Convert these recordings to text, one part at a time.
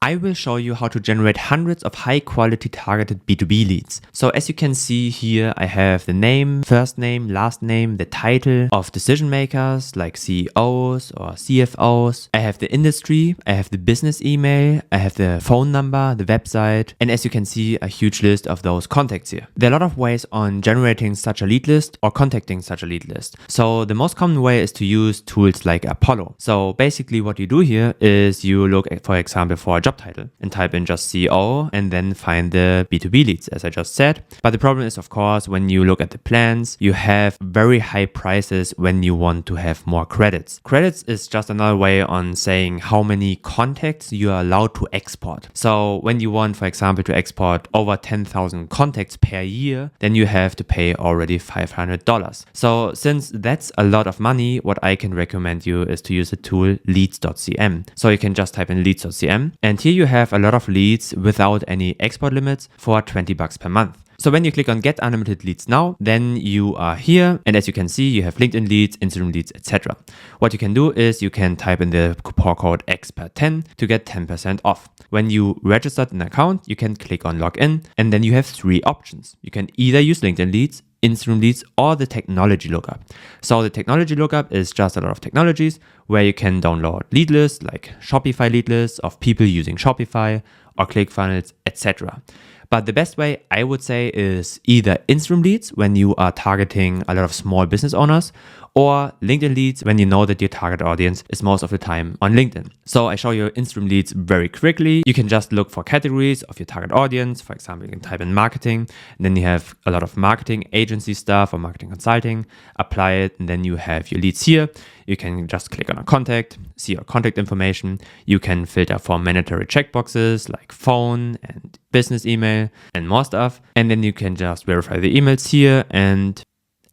I will show you how to generate hundreds of high quality targeted B2B leads. So as you can see here, I have the name, first name, last name, the title of decision makers like CEOs or CFOs. I have the industry, I have the business email, I have the phone number, the website, and as you can see, a huge list of those contacts here. There are a lot of ways on generating such a lead list or contacting such a lead list. So the most common way is to use tools like Apollo. So basically what you do here is you look at, for example, for a job title and type in just CEO and then find the B2B leads, as I just said. But the problem is, of course, when you look at the plans, you have very high prices when you want to have more credits. Credits is just another way on saying how many contacts you are allowed to export. So when you want, for example, to export over 10,000 contacts per year, then you have to pay already $500. So since that's a lot of money, what I can recommend you is to use the tool leads.cm. So you can just type in leads.cm, and here you have a lot of leads without any export limits for $20 per month. So when you click on get unlimited leads now, then you are here. And as you can see, you have LinkedIn leads, Instagram leads, etc. What you can do is you can type in the coupon code expert10 to get 10% off. When you registered an account, you can click on login, and then you have three options. You can either use LinkedIn leads, Instagram leads, or the technology lookup. So the technology lookup is just a lot of technologies where you can download lead lists like Shopify lead lists of people using Shopify or ClickFunnels, etc. But the best way I would say is either Instagram leads when you are targeting a lot of small business owners, or LinkedIn leads when you know that your target audience is most of the time on LinkedIn. So I show you Instagram leads very quickly. You can just look for categories of your target audience. For example, you can type in marketing, and then you have a lot of marketing agency stuff or marketing consulting, apply it, and then you have your leads here. You can just click on a contact, see your contact information. You can filter for mandatory checkboxes like phone and business email and more stuff. And then you can just verify the emails here and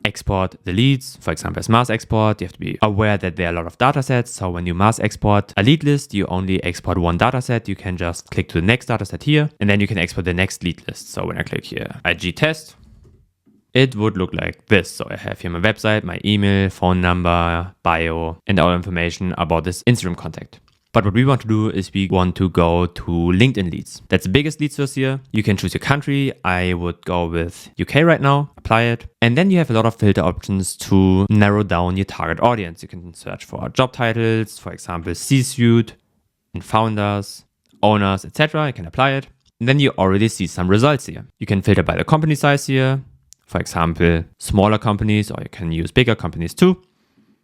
export the leads, for example, as mass export. You have to be aware that there are a lot of data sets. So when you mass export a lead list, you only export one data set. You can just click to the next data set here, and then you can export the next lead list. So when I click here, IG test, it would look like this. So I have here my website, my email, phone number, bio, and all information about this Instagram contact. But what we want to do is we want to go to LinkedIn leads. That's the biggest lead source here. You can choose your country. I would go with UK right now, apply it. And then you have a lot of filter options to narrow down your target audience. You can search for job titles, for example, C-suite and founders, owners, etc. You can apply it. And then you already see some results here. You can filter by the company size here. For example, smaller companies, or you can use bigger companies too.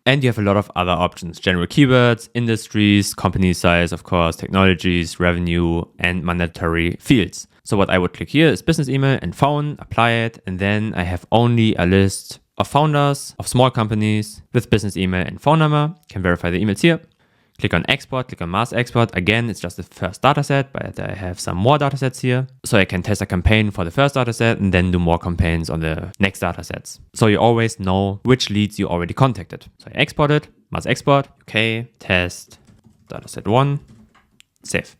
And you have a lot of other options: general keywords, industries, company size, of course, technologies, revenue, and mandatory fields. So what I would click here is business email and phone, apply it, and then I have only a list of founders of small companies with business email and phone number. Can verify the emails here. Click on export, click on mass export. Again, it's just the first data set, but I have some more data sets here. So I can test a campaign for the first data set and then do more campaigns on the next data sets. So you always know which leads you already contacted. So I export it, mass export, okay, test, data set 1, save.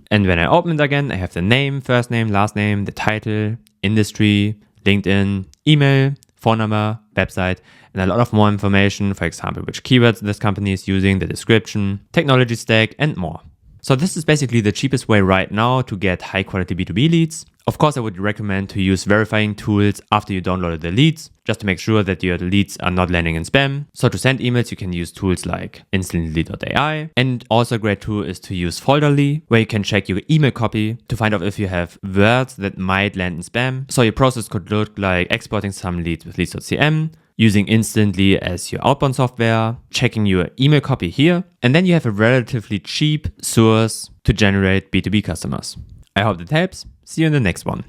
And when I open it again, I have the name, first name, last name, the title, industry, LinkedIn, email, phone number, website, and a lot of more information, for example, which keywords this company is using, the description, technology stack, and more. So this is basically the cheapest way right now to get high quality B2B leads. Of course, I would recommend to use verifying tools after you downloaded the leads, just to make sure that your leads are not landing in spam. So to send emails, you can use tools like instantly.ai. And also a great tool is to use Folderly, where you can check your email copy to find out if you have words that might land in spam. So your process could look like exporting some leads with leads.cm, using Instantly as your outbound software, checking your email copy here, and then you have a relatively cheap source to generate B2B customers. I hope that helps. See you in the next one.